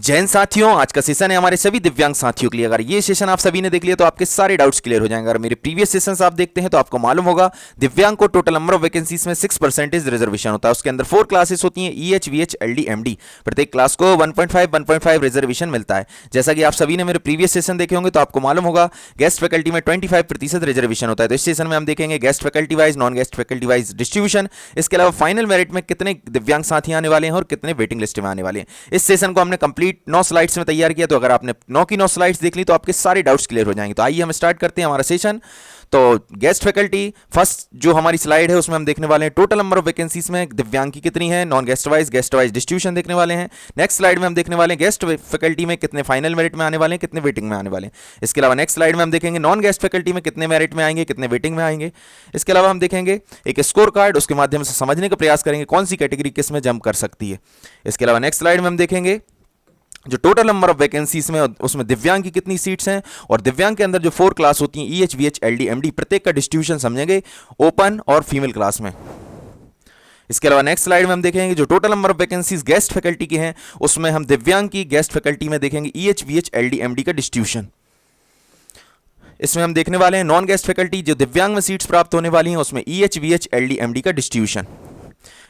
जैन साथियों, आज का सेशन है हमारे सभी दिव्यांग साथियों के लिए। अगर ये सेशन आप सभी ने देख लिया तो आपके सारे डाउट्स क्लियर हो जाएंगे। अगर मेरे प्रीवियस सेशंस आप देखते हैं तो आपको मालूम होगा दिव्यांग को टोटल नंबर ऑफ वैकेंसीज में 6% रिजर्वेशन होता है। उसके अंदर 4 क्लासेस होती हैं, EH, VH, LD, MD। प्रत्येक क्लास को 1.5 रिजर्वेशन मिलता है। जैसा कि आप सभी ने मेरे प्रीवियस सेशन देखे होंगे तो आपको मालूम होगा गेस्ट फैकल्टी में 25% रिजर्वेशन होता है। तो इस सेशन में हम देखेंगे guest faculty wise, non guest faculty wise distribution. इसके अलावा फाइनल मेरिट में कितने दिव्यांग साथी आने वाले हैं और कितने वेटिंग लिस्ट में आने वाले हैं। इस सेशन को हमने कंप्लीट 9 स्लाइड्स में तैयार किया, तो अगर आपने 9 की 9 स्लाइड्स देख ली तो आपके सारे डाउट्स क्लियर हो जाएंगे। तो आइए हम स्टार्ट करते हैं हमारा सेशन। तो गेस्ट फैकल्टी फर्स्ट जो हमारी स्लाइड है उसमें हम देखने वाले हैं टोटल नंबर ऑफ वैकेंसीज में दिव्यांग की कितनी है, नॉन गेस्ट वाइज डिस्ट्रीब्यूशन देखने वाले हैं। नेक्स्ट स्लाइड में हम देखने वाले हैं गेस्ट फैकल्टी में कितने फाइनल मेरिट में आने वाले हैं, कितने वेटिंग में आने वाले हैं। इसके अलावा नेक्स्ट स्लाइड में हम देखेंगे नॉन गेस्ट फैकल्टी में कितने मेरिट में आएंगे, कितने वेटिंग में आएंगे। इसके अलावा हम देखेंगे एक स्कोर कार्ड, उसके माध्यम से समझने का प्रयास करेंगे कौन सी कैटेगरी किस में जंप कर सकती है। इसके अलावा नेक्स्ट स्लाइड में हम देखेंगे जो टोटल नंबर ऑफ वैकेंसीज में उसमें दिव्यांग की कितनी सीट्स हैं, और दिव्यांग के अंदर जो 4 क्लास होती हैं EH, VH, LD, MD, प्रत्येक का डिस्ट्रीब्यूशन समझेंगे ओपन और फीमेल क्लास में। इसके अलावा नेक्स्ट स्लाइड में हम देखेंगे जो total number of vacancies guest faculty की हैं उसमें हम दिव्यांग की गेस्ट फैकल्टी में देखेंगे EH, VH, LD, MD का डिस्ट्रीब्यूशन। इसमें हम देखने वाले हैं नॉन गेस्ट फैकल्टी जो दिव्यांग में सीट्स प्राप्त होने वाली हैं उसमें EH, VH, LD, MD का डिस्ट्रीब्यूशन।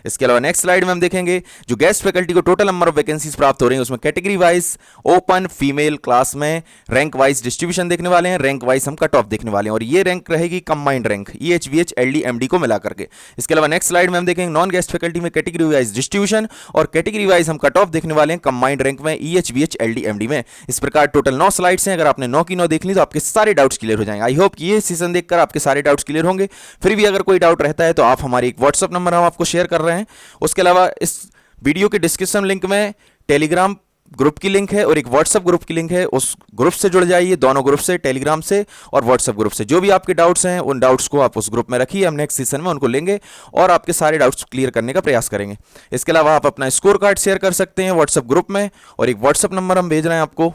इसके अलावा नेक्स्ट स्लाइड में हम देखेंगे जो गेस्ट फैकल्टी को टोटल नंबर ऑफ वैकेंसीज प्राप्त हो रही हैं उसमें category wise open female class में रैंक वाइज डिस्ट्रीब्यूशन देखने वाले हैं। रैंक वाइज हम कट ऑफ देखने वाले हैं और ये रैंक रहेगी combined rank EH, VH, LD, MD को मिला करके। इसके अलावा नेक्स्ट स्लाइड में हम देखेंगे नॉन गेस्ट फैकल्टी में कैटेगरी वाइज डिस्ट्रीब्यूशन और कैटेगरी वाइज हम कट ऑफ देखने वाले हैं कंबाइंड रैंक में EH, VH, LD, MD में। इस प्रकार टोटल 9 स्लाइड्स हैं। अगर आपने 9 की 9 देख ली तो आपके सारे डाउट्स क्लियर हो जाएंगे। आई होप कि ये सेशन देखकर आपके सारे डाउट्स क्लियर होंगे। फिर भी अगर कोई डाउट रहता है तो आप हमारे एक व्हाट्सअप नंबर हम आपको शेयर कर रहे हैं। उसके अलावा इस वीडियो के डिस्क्रिप्शन लिंक में टेलीग्राम ग्रुप की लिंक है और एक व्हाट्सएप ग्रुप की लिंक है। उस ग्रुप से जुड़ जाइए, दोनों ग्रुप से, टेलीग्राम से और व्हाट्सएप ग्रुप से। जो भी आपके डाउट्स हैं उन डाउट्स को आप उस ग्रुप में रखिए, हम नेक्स्ट सेशन में उनको लेंगे और आपके सारे डाउट्स क्लियर करने का प्रयास करेंगे। इसके अलावा आप अपना स्कोर कार्ड शेयर कर सकते हैं व्हाट्सएप ग्रुप में, और एक व्हाट्सएप नंबर हम भेज रहे हैं आपको।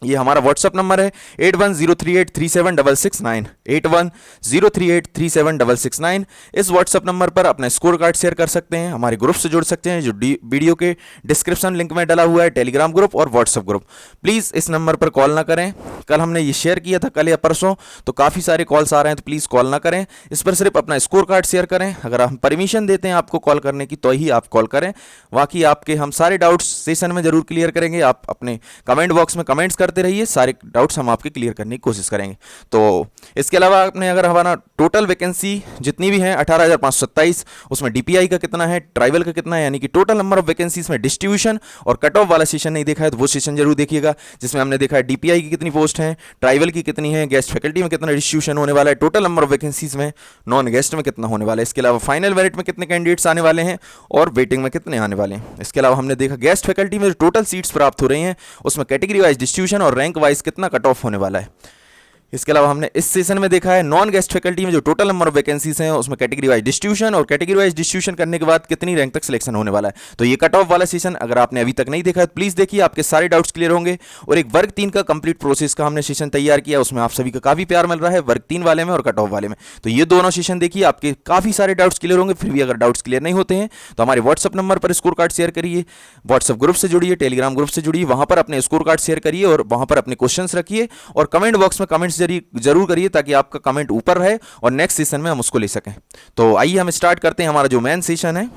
ये हमारा व्हाट्सअप नंबर है 8103837669 8103837669। इस व्हाट्सअप नंबर पर अपना स्कोर कार्ड शेयर कर सकते हैं, हमारे ग्रुप से जुड़ सकते हैं जो वीडियो के डिस्क्रिप्शन लिंक में डला हुआ है, टेलीग्राम ग्रुप और व्हाट्सअप ग्रुप। प्लीज़ इस नंबर पर कॉल ना करें। कल हमने ये शेयर किया था, कल या परसों, तो काफ़ी सारे कॉल्स आ रहे हैं, तो प्लीज़ कॉल ना करें। इस पर सिर्फ अपना स्कोर कार्ड शेयर करें। अगर हम परमिशन देते हैं आपको कॉल करने की तो ही आप कॉल करें। बाकी आपके हम सारे डाउट्स सेशन में जरूर क्लियर करेंगे। आप अपने कमेंट बॉक्स में कमेंट्स करते रहिए, सारे डाउट्स हम आपके क्लियर करने की कोशिश करेंगे। तो इसके अलावा आपने अगर हमारा टोटल वैकेंसी जितनी भी है 18,527, उसमें DPI का कितना है, ट्राइबल का कितना है, यानी कि टोटल नंबर ऑफ वैकेंसीज में डिस्ट्रीब्यूशन और कट ऑफ वाला सेशन नहीं देखा है तो वो सेशन जरूर देखिएगा, जिसमें हमने देखा है DPI की कितनी पोस्ट है, ट्राइबल की कितनी है, गेस्ट फैकल्टी में कितना डिस्ट्रीब्यूशन होने वाला है, टोटल नंबर ऑफ वैकेंसीज में नॉन गेस्ट में कितना होने वाला है। इसके अलावा फाइनल मेरिट में कितने कैंडिडेट्स आने वाले हैं और वेटिंग में कितने आने वाले हैं। इसके अलावा हमने देखा गेस्ट फैकल्टी में जो टोटल सीट्स प्राप्त हो रही हैं उसमें कैटेगरी वाइज डिस्ट्रीब्यूशन और रैंक वाइज कितना कट ऑफ होने वाला है। इसके अलावा हमने इस सेशन में देखा है नॉन गेस्ट फैकल्टी में जो टोटल नंबर ऑफ वैकेंसीज हैं उसमें कैटेगरी वाइज डिस्ट्रीब्यूशन और कैटेगरी वाइज डिस्ट्रीब्यूशन करने के बाद कितनी रैंक तक सिलेक्शन होने वाला है। तो ये कट ऑफ वाला सेशन अगर आपने अभी तक नहीं देखा है तो प्लीज़ देखिए, आपके सारे डाउट्स क्लियर होंगे। और एक वर्ग 3 का कंप्लीट प्रोसेस का हमने सेशन तैयार किया, उसमें आप सभी का काफ़ी प्यार मिल रहा है, वर्ग 3 वाले में और कट ऑफ वाले में। तो ये दोनों सेशन देखिए, आपके काफ़ी सारे डाउट्स क्लियर होंगे। फिर भी अगर डाउट्स क्लियर नहीं होते हैं तो हमारे व्हाट्सअप नंबर पर स्कोर कार्ड शेयर करिए, व्हाट्सअप ग्रुप से जुड़िए, टेलीग्राम ग्रुप से जुड़िए, वहाँ पर अपने स्कोर कार्ड शेयर करिए और वहाँ पर अपने क्वेश्चन रखिए और कमेंट बॉक्स में कमेंट्स जरूर करिए ताकि आपका कमेंट ऊपर रहे और नेक्स्ट सेशन में हम उसको ले सकें। तो आइए हम स्टार्ट करते हैं हमारा जो मेन सेशन है।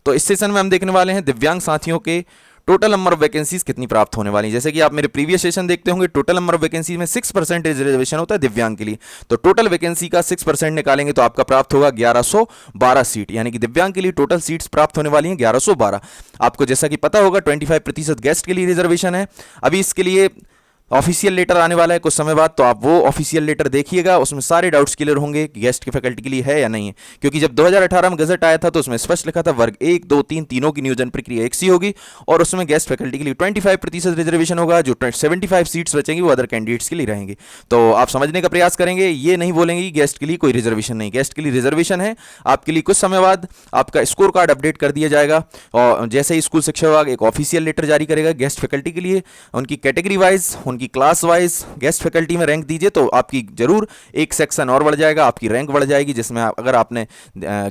तो इस सेशन में हम देखने वाले हैं दिव्यांग साथियों के टोटल नंबर ऑफ वैकेंसीज कितनी प्राप्त होने वाली है। जैसे कि आप मेरे प्रीवियस सेशन देखते होंगे, टोटल नंबर ऑफ वैकेंसीज में 6% रिजर्वेशन होता है दिव्यांग के लिए। तो टोटल वैकेंसी का 6% निकालेंगे तो आपका प्राप्त होगा 1112 सीट, यानी कि दिव्यांग के लिए टोटल सीट्स प्राप्त होने वाली हैं 1112। आपको जैसा कि पता होगा 25% गेस्ट के लिए रिजर्वेशन है। अभी इसके लिए ऑफिशियल लेटर आने वाला है कुछ समय बाद, तो आप वो ऑफिशियल लेटर देखिएगा, उसमें सारे डाउट्स क्लियर होंगे कि गेस्ट की फैकल्टी के लिए है या नहीं है। क्योंकि जब 2018 में गजट आया था तो उसमें स्पष्ट लिखा था वर्ग 1, 2, 3 तीनों की नियोजन प्रक्रिया एक सी होगी और उसमें गेस्ट फैकल्टी के लिए 25% रिजर्वेशन होगा। जो 75 सीट्स बचेंगी वो अदर कैंडिडेट्स के लिए रहेंगी। तो आप समझने का प्रयास करेंगे, ये नहीं बोलेंगे कि गेस्ट के लिए कोई रिजर्वेशन नहीं, गेस्ट के लिए रिजर्वेशन है। आपके लिए कुछ समय बाद आपका स्कोर कार्ड अपडेट कर दिया जाएगा और जैसे ही स्कूल शिक्षा विभाग एक ऑफिशियल लेटर जारी करेगा गेस्ट फैकल्टी के लिए, उनकी कैटेगरी वाइज उनकी इनकी क्लास वाइज गेस्ट फैकल्टी में रैंक दीजिए तो आपकी जरूर एक सेक्शन और बढ़ जाएगा, आपकी रैंक बढ़ जाएगी, जिसमें अगर आपने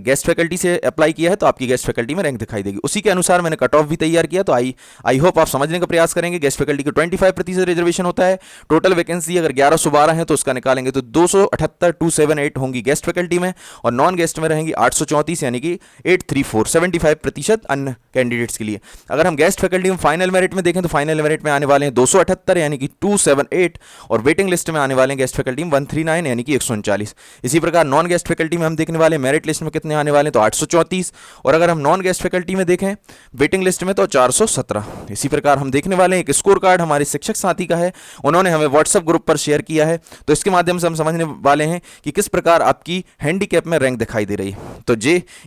गेस्ट फैकल्टी से अप्लाई किया है तो आपकी गेस्ट फैकल्टी में रैंक दिखाई देगी। उसी के अनुसार मैंने कट ऑफ भी तैयार किया, तो आई होप आप समझने का प्रयास करेंगे। गेस्ट फैकल्टी को 25% रिजर्वेशन होता है। टोटल वैकेंसी अगर 1112 है तो उसका निकालेंगे तो 278 होंगी गेस्ट फैकल्टी में, और नॉन गेस्ट में रहेंगी 834, यानी कि 834 75% अन्य कैंडिडेट्स के लिए। अगर हम गेस्ट फैकल्टी में फाइनल मेरिट में देखें तो फाइनल मेरिट में आने वाले हैं 278 यानी कि 278, और वेटिंग लिस्ट में आने वाले हैं गेस्ट फैकल्टी में 139 यानी कि 139। इसी प्रकार नॉन गेस्ट फैकल्टी में हम देखने वाले हैं मेरिट लिस्ट में कितने आने वाले हैं तो 834, और अगर हम नॉन गेस्ट फैकल्टी में देखें वेटिंग लिस्ट में तो 417। इसी प्रकार हम देखने वाले हैं एक स्कोर कार्ड हमारे शिक्षक साथी का है, उन्होंने हमें व्हाट्सएप ग्रुप पर शेयर किया है, तो इसके माध्यम से हम समझने वाले हैं कि किस प्रकार आपकी हैंडीकैप में रैंक दिखाई दे रही है। तो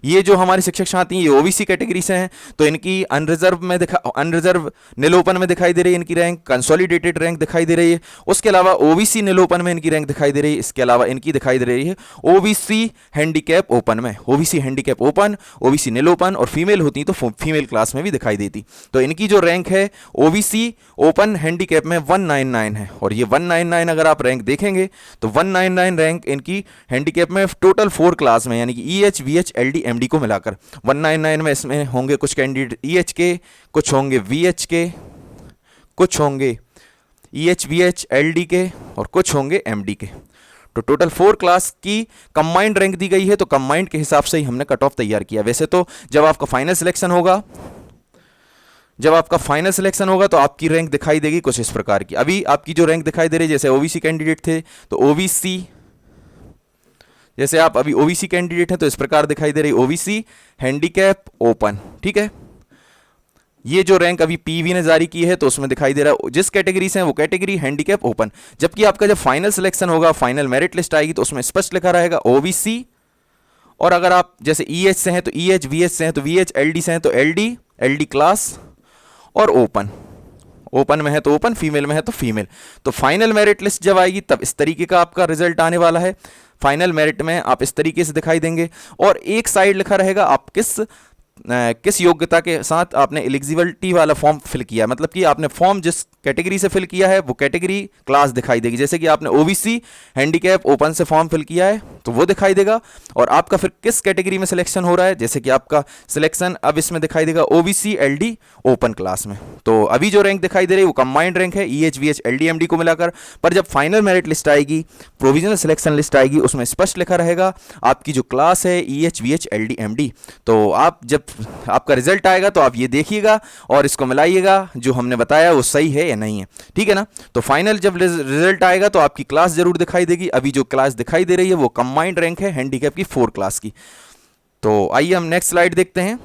ये जो हमारे शिक्षक साथी हैं ये ओबीसी कैटेगरी से हैं, तो इनकी अनरिजर्व नील ओपन में दिखाई दे रही है इनकी रैंक, कंसोलिडेटेड रैंक दिखाई दे रही है। उसके अलावा ओबीसी नील ओपन में इनकी रैंक दिखाई दे रही है। इसके अलावा इनकी दिखाई दे रही है ओबीसी हैंडीकैप ओपन में, ओबीसी हैंडीकैप ओपन, ओबीसी नील ओपन, और फीमेल होती तो फीमेल क्लास में भी दिखाई देती। तो इनकी जो रैंक है ओबीसी ओपन हैंडीकैप में 199 है, और ये 199 अगर आप रैंक देखेंगे तो 199 रैंक इनकी हैंडीकैप में टोटल 4 क्लास में, यानी कि ईएच वीएच एलडी एमडी को मिलाकर 199 में इसमें होंगे कुछ कैंडिडेट ईएच के, कुछ होंगे वीएच के, कुछ होंगे ईएच वीएच एलडी के, और कुछ होंगे एमडी के। तो टोटल 4 क्लास की कंबाइंड रैंक दी गई है, तो कंबाइंड के हिसाब से ही हमने कट ऑफ तैयार किया। वैसे तो जब आपका फाइनल सिलेक्शन होगा तो आपकी रैंक दिखाई देगी कुछ इस प्रकार की। अभी आपकी जो रैंक दिखाई दे रही है, जैसे ओबीसी कैंडिडेट थे तो ओबीसी, जैसे आप अभी ओबीसी कैंडिडेट हैं तो इस प्रकार दिखाई दे रही ओबीसी हैंडीकैप ओपन, ठीक है। ये जो रैंक अभी पीवी ने जारी की है तो उसमें दिखाई दे रहा है जिस कैटेगरी से है वो कैटेगरी हैंडीकैप ओपन। जबकि आपका जब फाइनल सिलेक्शन होगा, फाइनल मेरिट लिस्ट आएगी तो उसमें स्पष्ट लिखा रहेगा ओबीसी, और अगर आप जैसे ईएच से हैं तो ईएच, वीएच से हैं तो वीएच, एलडी से हैं तो एलडी, एलडी क्लास, और ओपन, ओपन में है तो ओपन, फीमेल में है तो फीमेल। तो फाइनल मेरिट लिस्ट जब आएगी तब इस तरीके का आपका रिजल्ट आने वाला है। फाइनल मेरिट में आप इस तरीके से दिखाई देंगे, और एक साइड लिखा रहेगा आप किस योग्यता के साथ आपने एलिजिबिलिटी वाला फॉर्म फिल किया, मतलब कि आपने फॉर्म जिस कैटेगरी से फिल किया है वो कैटेगरी क्लास दिखाई देगी। जैसे कि आपने ओबीसी हैंडीकैप ओपन से फॉर्म फिल किया है तो वो दिखाई देगा, और आपका फिर किस कैटेगरी में सिलेक्शन हो रहा है, जैसे कि आपका सिलेक्शन अब इसमें दिखाई देगा ओबीसी एलडी ओपन क्लास में। तो अभी जो रैंक दिखाई दे रही है वो कंबाइंड रैंक है ईएच वीएच एलडी एमडी को मिलाकर, पर जब फाइनल मेरिट लिस्ट आएगी, प्रोविजनल सिलेक्शन लिस्ट आएगी, उसमें स्पष्ट लिखा रहेगा आपकी जो क्लास है ईएच वीएच एलडी एमडी। तो आप जब आपका रिजल्ट आएगा तो आप ये देखिएगा और इसको मिलाइएगा, जो हमने बताया वो सही है या नहीं है, ठीक है ना। तो फाइनल जब रिजल्ट आएगा तो आपकी क्लास जरूर दिखाई देगी। अभी जो क्लास दिखाई दे रही है वो कंबाइंड रैंक है हैंडीकैप की 4 क्लास की। तो आइए हम नेक्स्ट स्लाइड देखते हैं।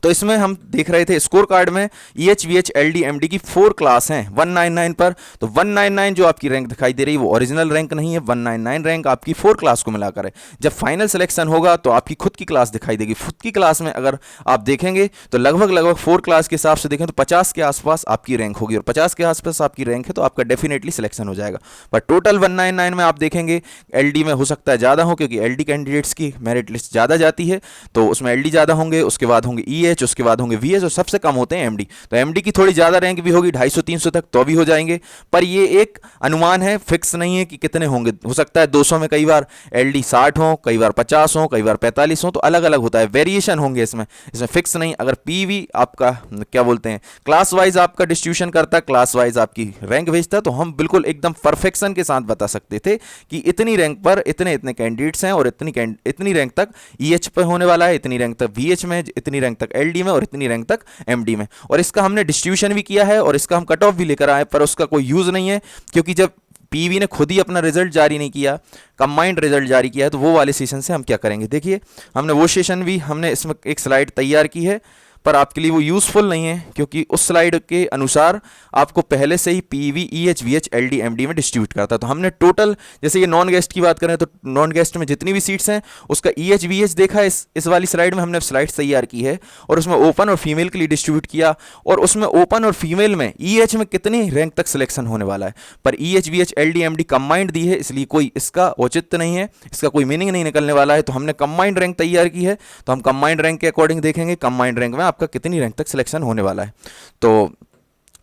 तो इसमें हम देख रहे थे स्कोर कार्ड में ईएच वीएच एलडी एमडी की 4 क्लास हैं 199 पर। तो 199 जो आपकी रैंक दिखाई दे रही है वो ओरिजिनल रैंक नहीं है, 199 रैंक आपकी 4 क्लास को मिलाकर है। जब फाइनल सिलेक्शन होगा तो आपकी खुद की क्लास दिखाई देगी। खुद की क्लास में अगर आप देखेंगे तो लगभग 4 क्लास के हिसाब से देखें तो 50 के आसपास आपकी रैंक होगी, और 50 के आसपास आपकी रैंक है तो आपका डेफिनेटली सिलेक्शन हो जाएगा। बट टोटल 199 में आप देखेंगे एलडी में हो सकता है ज़्यादा हो, क्योंकि एलडी कैंडिडेट्स की मेरिट लिस्ट ज़्यादा जाती है, तो उसमें एलडी ज़्यादा होंगे, उसके बाद होंगे ईएच, उसके बाद होंगे वीएच, और सबसे कम होते हैं एमडी। तो एमडी की थोड़ी ज़्यादा रैंक भी होगी 250-300 तक तो भी हो जाएंगे, पर ये एक अनुमान है, फिक्स नहीं है कि कितने होंगे। हो सकता है 200 में कई बार एलडी 60 हो, कई बार 50 हो, कई बार 45 हो, तो अलग अलग होता है, वेरिएशन होंगे इसमें फिक्स नहीं। अगर पीवी आपका क्या बोलते हैं क्लास वाइज आपका डिस्ट्रीब्यूशन करता है, क्लास वाइज आपकी रैंक भेजता है, तो हम बिल्कुल एकदम परफेक्शन के साथ बता सकते थे कि इतनी रैंक पर इतने इतने कैंडिडेट्स हैं, और इतनी रैंक तक ईएच पे होने वाला है, इतनी रैंक तक वीएच में, इतनी रैंक तक एलडी में, और इतनी रैंक तक एमडी में। और इसका हमने डिस्ट्रीब्यूशन भी किया है और इसका हम कट ऑफ भी लेकर आए, पर उसका कोई यूज नहीं है, क्योंकि जब पीवी ने खुद ही अपना रिजल्ट जारी नहीं किया, कंबाइंड रिजल्ट जारी किया है, तो वो वाले सेशन से हम क्या करेंगे। देखिए हमने वो सेशन भी हमने इसमें एक स्लाइड तैयार की है, पर आपके लिए वो यूज़फुल नहीं है, क्योंकि उस स्लाइड के अनुसार आपको पहले से ही PV EH VH LD MD में डिस्ट्रीब्यूट करता है। तो हमने टोटल, जैसे ये नॉन गेस्ट की बात करें तो नॉन गेस्ट में जितनी भी सीट्स हैं उसका ईएच वीएच देखा इस वाली स्लाइड में हमने स्लाइड तैयार की है, और उसमें ओपन और फीमेल के लिए डिस्ट्रीब्यूट किया, और उसमें ओपन और फीमेल में ईएच में कितनी रैंक तक सिलेक्शन होने वाला है। पर EH VH LD MD combined दी है, इसलिए कोई इसका औचित्य नहीं है, इसका कोई मीनिंग नहीं निकलने वाला है। तो हमने कंबाइंड रैंक तैयार की है, तो हम कंबाइंड रैंक के अकॉर्डिंग देखेंगे कंबाइंड रैंक में आपका कितनी रैंक तक सिलेक्शन होने वाला है। तो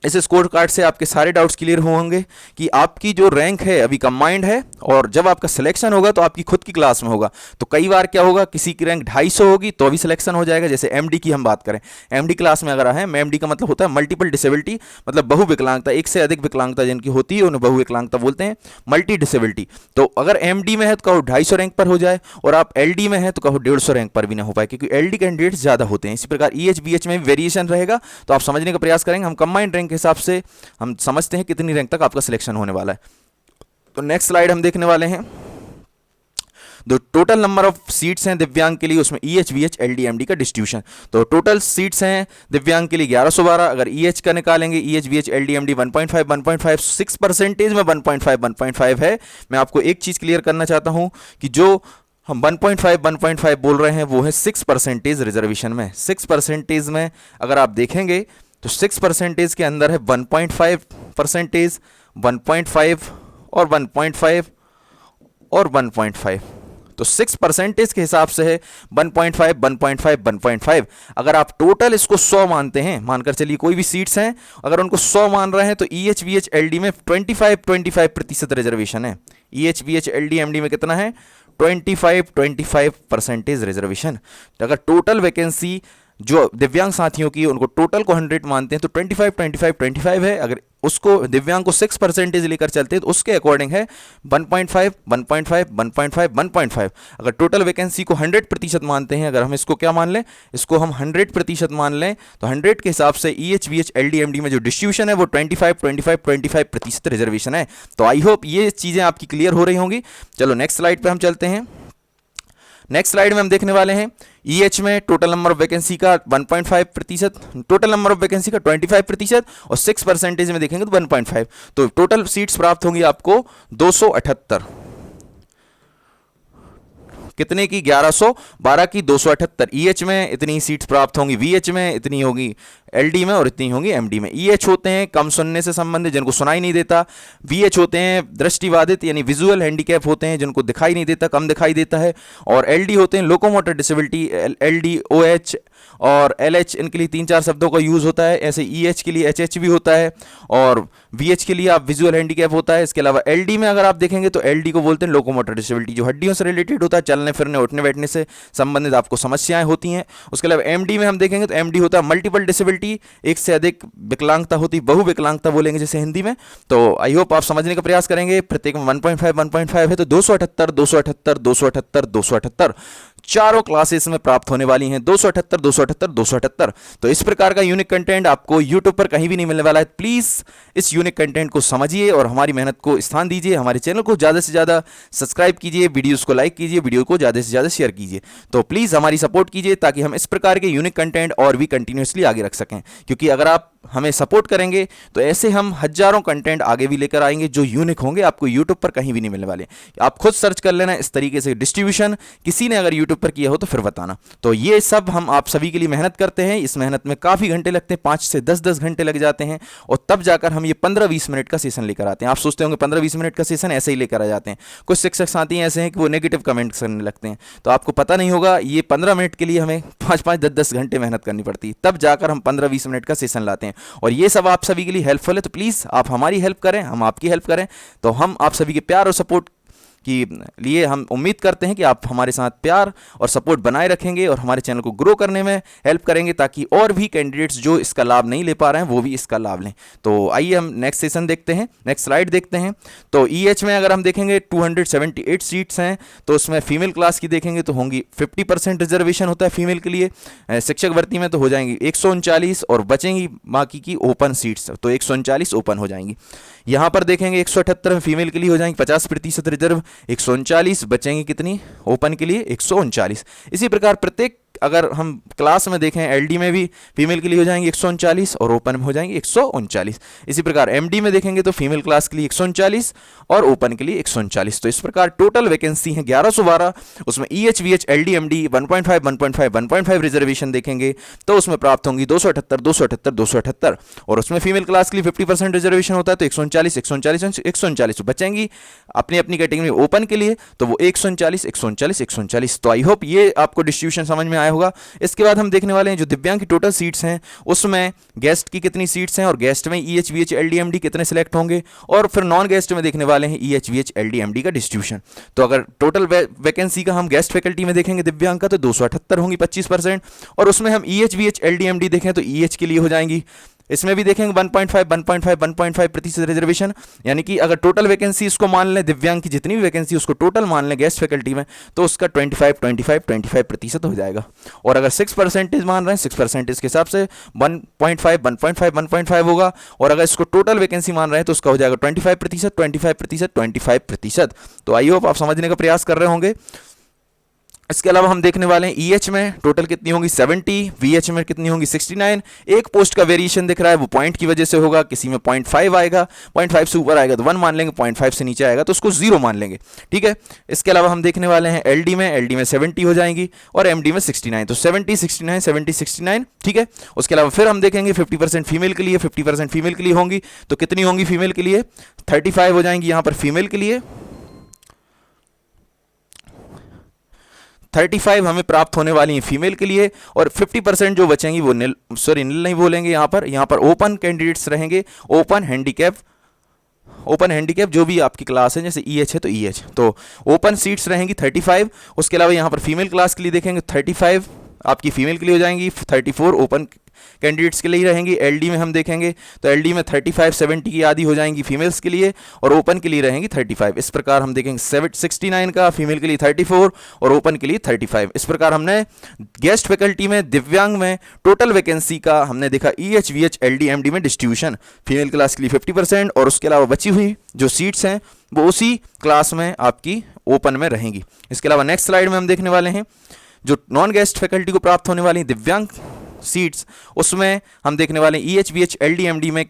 इस स्कोर कार्ड से आपके सारे डाउट्स क्लियर होंगे कि आपकी जो रैंक है अभी कंबाइंड है, और जब आपका सिलेक्शन होगा तो आपकी खुद की क्लास में होगा। तो कई बार क्या होगा, किसी की रैंक 250 होगी तो भी सिलेक्शन हो जाएगा। जैसे एमडी की हम बात करें, एमडी क्लास में अगर है, एमडी का मतलब होता है मल्टीपल डिसेबिलिटी, मतलब बहुविकलांगता, एक से अधिक विकलांगता जिनकी होती है उन्हें बहुविकलांगता बोलते हैं, मल्टी डिसेबिलिटी। तो अगर एमडी में है तो कहो 250 रैंक पर हो जाए, और आप एलडी में है तो कहो 150 रैंक पर भी ना हो पाए, क्योंकि एलडी कैंडिडेट्स ज़्यादा होते हैं। इसी प्रकार ईएच बीएच में भी वेरिएशन रहेगा, तो आप समझने का प्रयास करेंगे। हम कंबाइंड रैंक के हिसाब से हम समझते हैं कितनी रैंक तक आपका सिलेक्शन होने वाला है। तो नेक्स्ट स्लाइड हम देखने वाले हैं, जो टोटल नंबर ऑफ सीट्स हैं दिव्यांग के लिए, उसमें ईएच वीएच एलडी एमडी का डिस्ट्रीब्यूशन। तो टोटल सीट्स हैं दिव्यांग के लिए 1112। अगर ईएच का निकालेंगे, ईएच वीएच एलडी एमडी 1.5 6% में 1.5 है। मैं आपको एक चीज क्लियर करना चाहता हूं कि जो हम 1.5 बोल रहे हैं वो है 6% रिजर्वेशन में। 6% में अगर आप देखेंगे तो 6% के अंदर है 1.5%, 1.5 और 1.5 और 1.5। तो 6% के हिसाब से है 1.5 1.5 1.5। अगर आप टोटल इसको 100 मानते हैं, मानकर चलिए कोई भी सीट्स हैं, अगर उनको 100 मान रहे हैं तो ईएच वीएच एलडी में 25% रिजर्वेशन है। ईएच वीएच एलडी एमडी में कितना है? 25% रिजर्वेशन। तो अगर टोटल वैकेंसी जो दिव्यांग साथियों की उनको टोटल को 100 मानते हैं तो 25 है। अगर उसको दिव्यांग को 6% लेकर चलते हैं तो उसके अकॉर्डिंग है 1.5 1.5 1.5 1.5। अगर टोटल वैकेंसी को 100% मानते हैं, अगर हम इसको क्या मान लें, इसको हम 100% मान लें, तो 100 के हिसाब से ईएच वीएच एलडी एमडी में जो डिस्ट्रीब्यूशन है वो 25% रिजर्वेशन है। तो आई होप ये चीज़ें आपकी क्लियर हो रही होंगी। चलो नेक्स्ट स्लाइड पर हम चलते हैं। नेक्स्ट स्लाइड में हम देखने वाले हैं ईएच में टोटल नंबर ऑफ वैकेंसी का 1.5%, टोटल नंबर ऑफ वैकेंसी का 25% और 6% में देखेंगे तो 1.5। तो टोटल सीट्स प्राप्त होंगी आपको 278। कितने की? 1112 की 278। ईएच में इतनी सीट्स प्राप्त होंगी, वीएच में इतनी होगी, एलडी में और इतनी होंगी एमडी में। ईएच होते हैं कम सुनने से संबंधित, जिनको सुनाई नहीं देता। वीएच होते हैं दृष्टिबाधित यानी विजुअल हैंडीकैप होते हैं, जिनको दिखाई नहीं देता, कम दिखाई देता है। और एलडी होते हैं लोकोमोटर डिसेबिलिटी, एलडी ओएच और एलएच, इनके लिए 3-4 शब्दों का यूज होता है। ऐसे ईएच के लिए एचएच भी होता है, और वीएच के लिए आप विजुअल हैंडीकैप होता है। इसके अलावा एलडी में अगर आप देखेंगे तो एलडी को बोलते हैं लोकोमोटर डिसेबिलिटी, जो हड्डियों से रिलेटेड होता है, चलने फिरने उठने बैठने से संबंधित आपको समस्याएं होती हैं। उसके अलावा एमडी में हम देखेंगे तो एमडी होता है मल्टीपल डिसेबिलिटी, एक से अधिक विकलांगता होती, बहुविकलांगता बोलेंगे जैसे हिंदी में। तो आई होप आप समझने का प्रयास करेंगे। प्रत्येक में 1.5 है तो 278 278 278 278 चारों क्लासेस में प्राप्त होने वाली हैं। 278 278 278। तो इस प्रकार का यूनिक कंटेंट आपको यूट्यूब पर कहीं भी नहीं मिलने वाला है। प्लीज़ इस यूनिक कंटेंट को समझिए और हमारी मेहनत को स्थान दीजिए। हमारे चैनल को ज़्यादा से ज़्यादा सब्सक्राइब कीजिए, वीडियोस को लाइक कीजिए, वीडियो को ज़्यादा से ज़्यादा शेयर कीजिए। तो प्लीज़ हमारी सपोर्ट कीजिए ताकि हम इस प्रकार के यूनिक कंटेंट और भी कंटिन्यूसली आगे रख सकें, क्योंकि अगर आप हमें सपोर्ट करेंगे तो ऐसे हम हजारों कंटेंट आगे भी लेकर आएंगे जो यूनिक होंगे, आपको यूट्यूब पर कहीं भी नहीं मिलने वाले। आप खुद सर्च कर लेना इस तरीके से डिस्ट्रीब्यूशन, किसी ने अगर यूट्यूब पर किया हो तो फिर बताना। तो ये सब हम आप सभी के लिए मेहनत करते हैं। इस मेहनत में काफ़ी घंटे लगते हैं, 5 से 10 घंटे लग जाते हैं, और तब जाकर हम ये 15-20 मिनट का सेशन लेकर आते हैं। आप सोचते होंगे 15-20 मिनट का सेशन ऐसे ही लेकर आ जाते हैं। कुछ शिक्षक साथी ऐसे हैं कि वो नेगेटिव कमेंट्स करने लगते हैं, तो आपको पता नहीं होगा ये 15 मिनट के लिए हमें 5-5 10-10 घंटे मेहनत करनी पड़ती है, तब जाकर हम 15-20 मिनट का सेशन लाते हैं। और ये सब आप सभी के लिए हेल्पफुल है, तो प्लीज़ आप हमारी हेल्प करें, हम आपकी हेल्प करें। तो हम आप सभी के प्यार और सपोर्ट की लिए हम उम्मीद करते हैं कि आप हमारे साथ प्यार और सपोर्ट बनाए रखेंगे और हमारे चैनल को ग्रो करने में हेल्प करेंगे, ताकि और भी कैंडिडेट्स जो इसका लाभ नहीं ले पा रहे हैं वो भी इसका लाभ लें। तो आइए हम नेक्स्ट सेशन देखते हैं, नेक्स्ट स्लाइड देखते हैं। तो ईएच में अगर हम देखेंगे 278 सीट्स हैं, तो उसमें फीमेल क्लास की देखेंगे तो होंगी 50% रिजर्वेशन होता है फीमेल के लिए। शिक्षक भर्ती में तो हो जाएंगी 139 और बचेंगी बाकी की ओपन सीट्स, तो 139 ओपन हो जाएंगी। यहाँ पर देखेंगे 178 में फीमेल के लिए हो जाएंगी 50% रिजर्व, 139 बचेंगी कितनी ओपन के लिए? 139। इसी प्रकार प्रत्येक अगर हम क्लास में देखें एलडी में भी फीमेल के लिए हो जाएंगे 139 और ओपन में हो जाएंगे 139। इसी प्रकार एमडी में देखेंगे तो फीमेल क्लास के लिए 139 और ओपन के लिए 139। तो इस प्रकार टोटल वैकेंसी है 1112। उसमें EH VH LD MD 1.5 reservation देखेंगे तो उसमें प्राप्त होंगी 278 और उसमें फीमेल क्लास के लिए 50% रिजर्वेशन होता है तो 139 बचेंगी। अपनी अपनी कैटेगरी में ओपन के लिए तो वो 139, 139, 139। तो आई होप ये आपको डिस्ट्रीब्यूशन समझ में आया होगा। इसके बाद हम देखने वाले हैं जो दिव्यांग की टोटल सीट्स हैं उसमें गेस्ट की कितनी सीट्स हैं और गेस्ट में EH VH LD MD कितने सिलेक्ट होंगे, और फिर नॉन गेस्ट में देखने वाले हैं EH VH LD MD का डिस्ट्रीब्यूशन। तो अगर टोटल वैकेंसी का हम गेस्ट फैकल्टी में देखेंगे दिव्यांग का तो 278 होंगी 25%, और उसमें हम EH VH LD MD देखें तो EH के लिए हो जाएंगी, इसमें भी देखेंगे 1.5 रिजर्वेशन, यानी कि अगर टोटल वैकेंसी इसको मान लें दिव्यांग की जितनी भी वैकेंसी उसको टोटल मान लें गेस्ट फैकल्टी में तो उसका 25% हो जाएगा। और अगर 6% मान रहे हैं 6% के हिसाब से 1.5 होगा, और अगर इसको टोटल वैकेंसी मान रहे हैं तो उसका हो जाएगा 25%। तो आई होप आप समझने का प्रयास कर रहे होंगे। इसके अलावा हम देखने वाले हैं EH में टोटल कितनी होंगी 70, VH में कितनी होंगी 69। एक पोस्ट का वेरिएशन दिख रहा है वो पॉइंट की वजह से होगा, किसी में 0.5 आएगा, 0.5 से ऊपर आएगा तो 1 मान लेंगे, 0.5 से नीचे आएगा तो उसको 0 मान लेंगे, ठीक है। इसके अलावा हम देखने वाले हैं LD में 70 हो जाएंगी और MD में 69, तो 70 69, ठीक है। उसके अलावा फिर हम देखेंगे 50% फीमेल के लिए, 50% फीमेल के लिए होंगी तो कितनी होंगी फीमेल के लिए 35 हो जाएंगी यहाँ पर फीमेल के लिए, 35 हमें प्राप्त होने वाली हैं फीमेल के लिए, और 50% जो बचेंगी वो नील नहीं बोलेंगे, यहाँ पर ओपन कैंडिडेट्स रहेंगे, ओपन हैंडीकैप जो भी आपकी क्लास है, जैसे EH है तो EH, तो ओपन सीट्स रहेंगी 35। उसके अलावा यहाँ पर फीमेल क्लास के लिए देखेंगे 35 आपकी फीमेल के लिए हो जाएंगी, 34 ओपन कैंडिडेट्स के लिए रहेंगी। LD में हम देखेंगे तो LD में 35 70 की आधी हो जाएंगी फीमेल्स के लिए और ओपन के लिए रहेंगी 35। इस प्रकार हम देखेंगे 69 का फीमेल के लिए 34 और ओपन के लिए 35। इस प्रकार हमने गेस्ट फैकल्टी में दिव्यांग में टोटल वैकेंसी का हमने देखा EH VH LD MD में डिस्ट्रीब्यूशन, फीमेल क्लास के लिए 50% और उसके अलावा बची हुई जो सीट्स हैं वो उसी क्लास में आपकी ओपन में रहेंगी। इसके अलावा नेक्स्ट स्लाइड में हम देखने वाले हैं जो नॉन गेस्ट फैकल्टी को प्राप्त होने वाली दिव्यांग सीट्स, उसमें हम देखने वाले EH VH LD MD में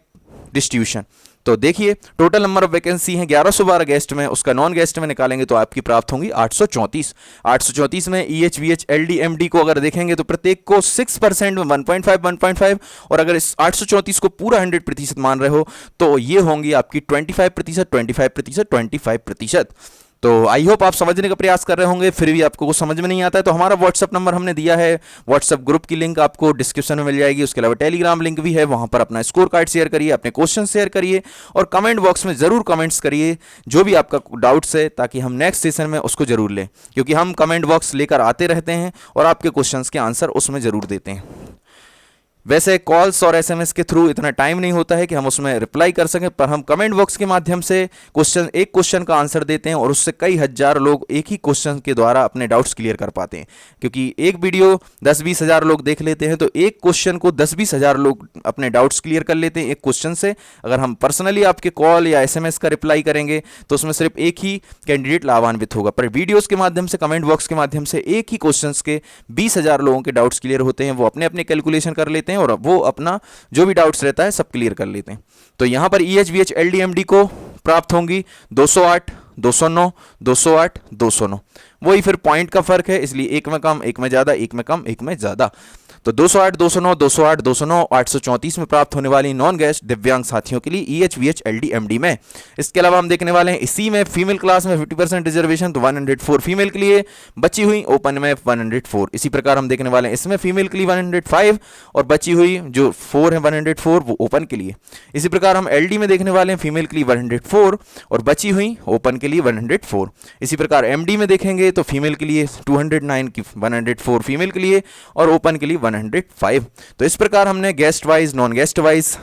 डिस्ट्रीब्यूशन। तो देखिए टोटल नंबर ऑफ वैकेंसी है 1112 गेस्ट में, उसका नॉन गेस्ट में निकालेंगे तो आपकी प्राप्त होंगी 834 में EH VH LD MD को अगर देखेंगे तो प्रत्येक को 6% में 1.5 और अगर इस 834 को पूरा 100% मान रहे हो तो ये होंगी आपकी 25%। तो आई होप आप समझने का प्रयास कर रहे होंगे। फिर भी आपको कुछ समझ में नहीं आता है तो हमारा व्हाट्सअप नंबर हमने दिया है, व्हाट्सअप ग्रुप की लिंक आपको डिस्क्रिप्शन में मिल जाएगी। उसके अलावा टेलीग्राम लिंक भी है, वहां पर अपना स्कोर कार्ड शेयर करिए, अपने क्वेश्चन शेयर करिए और कमेंट बॉक्स में जरूर कमेंट्स करिए जो भी आपका डाउट्स है, ताकि हम नेक्स्ट सेशन में उसको जरूर लें, क्योंकि हम कमेंट बॉक्स लेकर आते रहते हैं और आपके क्वेश्चन के आंसर उसमें जरूर देते हैं। वैसे कॉल्स और SMS के थ्रू इतना टाइम नहीं होता है कि हम उसमें रिप्लाई कर सकें, पर हम कमेंट बॉक्स के माध्यम से एक क्वेश्चन का आंसर देते हैं और उससे कई हजार लोग एक ही क्वेश्चन के द्वारा अपने डाउट्स क्लियर कर पाते हैं। क्योंकि एक वीडियो 10-20 हज़ार लोग देख लेते हैं तो एक क्वेश्चन को 10-20 हज़ार लोग अपने डाउट्स क्लियर कर लेते हैं एक क्वेश्चन से। अगर हम पर्सनली आपके कॉल या SMS का रिप्लाई करेंगे तो उसमें सिर्फ एक ही कैंडिडेट लाभान्वित होगा, पर वीडियोज़ के माध्यम से, कमेंट बॉक्स के माध्यम से एक ही क्वेश्चन के 20,000 लोगों के डाउट्स क्लियर होते हैं। वो अपने अपने कैलकुलेशन कर लेते हैं और वो अपना जो भी डाउट्स रहता है सब क्लियर कर लेते हैं। तो यहां पर EH VH LD MD को प्राप्त होंगी 208, 209, 208, 209। वही फिर पॉइंट का फर्क है, इसलिए एक में कम, एक में ज्यादा, एक में कम, एक में ज्यादा। तो 208, 209, 208, 209, 834 में प्राप्त होने वाली नॉन गेस्ट दिव्यांग साथियों के लिए EH VH LD MD में। इसके अलावा हम देखने वाले हैं इसी में फीमेल क्लास में 50% रिजर्वेशन, तो 104 फीमेल के लिए, बची हुई ओपन में 104। इसी प्रकार हम देखने वाले हैं इसमें फीमेल के लिए 105 और बची हुई जो 4 है 104 वो ओपन के लिए। इसी प्रकार हम LD में देखने वाले हैं फीमेल के लिए 104 और बची हुई ओपन के लिए 104। इसी प्रकार MD में देखेंगे तो फीमेल के लिए 209 की 104 फीमेल के लिए और ओपन के लिए 105। तो इस प्रकार हमने guest wise, non guest wise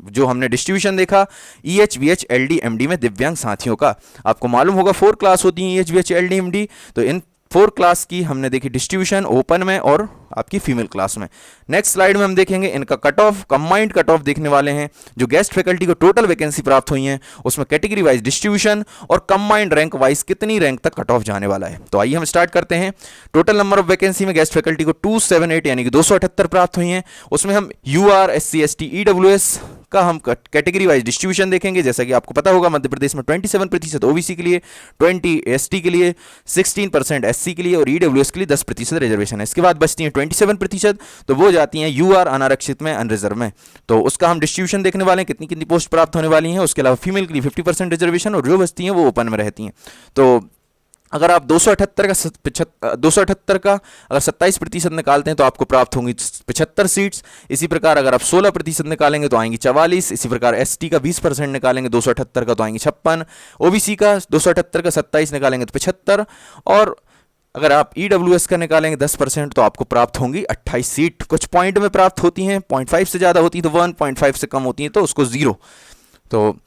जो हमने डिस्ट्रीब्यूशन देखा EH VH LD MD में दिव्यांग साथियों का। आपको मालूम होगा 4 क्लास होती हैं EH VH LD MD, तो इन 4 क्लास की हमने देखी डिस्ट्रीब्यूशन ओपन में और आपकी फीमेल क्लास में। नेक्स्ट स्लाइड में हम देखेंगे इनका cut off, combined cut off देखने वाले हैं। जो गेस्ट फैकल्टी को टोटल वैकेंसी प्राप्त हुई हैं उसमें कैटेगरी वाइज डिस्ट्रीब्यूशन और कंबाइंड रैंक वाइज कितनी रैंक तक कट ऑफ जाने वाला है। तो आइए हम स्टार्ट करते हैं। टोटल नंबर ऑफ वैकेंसी में गेस्ट फैकल्टी को 278 यानी कि 278 प्राप्त हुई हैं। उसमें हम UR SC ST EWS का हम कैटेगरी वाइज डिस्ट्रीब्यूशन देखेंगे। जैसा कि आपको पता होगा मध्य प्रदेश में 27% OBC के लिए, 20 ST के लिए, 16% SC के लिए और EWS के लिए 10% रिजर्वेशन है। इसके बाद बचती हैं 27%, तो वो जाती हैं UR अनारक्षित में, अनरिजर्व में। तो उसका हम डिस्ट्रीब्यूशन देखने वाले हैं, कितनी कितनी पोस्ट प्राप्त होने वाली हैं। उसके अलावा फीमेल के लिए 50% रिजर्वेशन और जो बचती हैं वो ओपन में रहती हैं। तो अगर आप 278 का अगर 27% निकालते हैं तो आपको प्राप्त होंगी 75 सीट्स। इसी प्रकार अगर आप 16% निकालेंगे तो आएंगी 44। इसी प्रकार एसटी का 20% निकालेंगे 278 का तो आएंगी 56। ओबीसी का 278 का 27 निकालेंगे तो 75। और अगर आप ईडब्ल्यूएस का निकालेंगे 10% तो आपको प्राप्त होंगी 28 सीट। कुछ पॉइंट में प्राप्त होती हैं, 0.5 से ज़्यादा होती है तो 1, 0.5 से कम होती हैं तो उसको 0। तो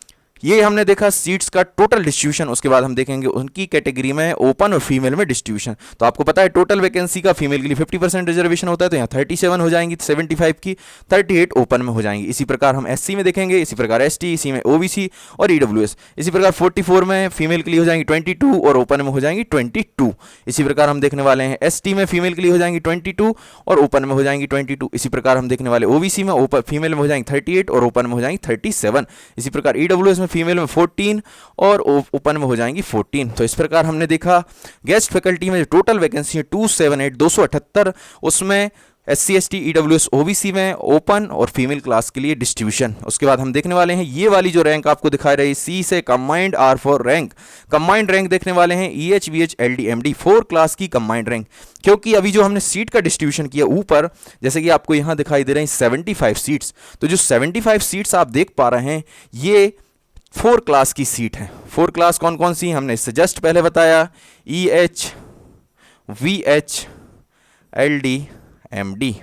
ये हमने देखा सीट्स का टोटल डिस्ट्रीब्यूशन। उसके बाद हम देखेंगे उनकी कैटेगरी में ओपन और फीमेल में डिस्ट्रीब्यूशन। तो आपको पता है टोटल वैकेंसी का फीमेल के लिए 50% रिजर्वेशन होता है, तो यहाँ 37 हो जाएंगी 75 की, 38 ओपन में हो जाएंगी। इसी प्रकार हम एससी में देखेंगे, इसी प्रकार एसटी, इसी में ओबीसी और ईडब्ल्यूएस। इसी प्रकार 44 में फीमेल के लिए हो जाएंगी 22 और ओपन में हो जाएंगी 22। इसी प्रकार हम देखने वाले हैं एसटी में फीमेल के लिए हो जाएंगी 22 और ओपन में हो जाएंगी 22। इसी प्रकार हम देखने वाले ओबीसी में फीमेल में हो जाएंगी 38 और ओपन में हो जाएंगी 37। इसी प्रकार ईडब्ल्यूएस में फीमेल में 14 और ओपन में हो जाएंगी 14। तो इस प्रकार हमने देखा गेस्ट फैकल्टी में जो टोटल वैकेंसी है 278 उसमें एससी एसटी ईडब्ल्यूएस ओबीसी में ओपन और फीमेल क्लास के लिए डिस्ट्रीब्यूशन। उसके बाद हम देखने वाले हैं ये वाली जो रैंक आपको दिखा रही है सी से combined R for rank. Combined rank देखने वाले हैं EH VH LD MD 4 class की कंबाइंड रैंक। क्योंकि अभी जो हमने सीट का डिस्ट्रीब्यूशन किया ऊपर, जैसे कि आपको यहां दिखाई दे रहे हैं 75 सीट्स, तो जो 75 सीट्स आप देख पा रहे हैं ये 4 क्लास की सीट है। 4 क्लास कौन कौन सी हमने इससे जस्ट पहले बताया, E H V H L D M D.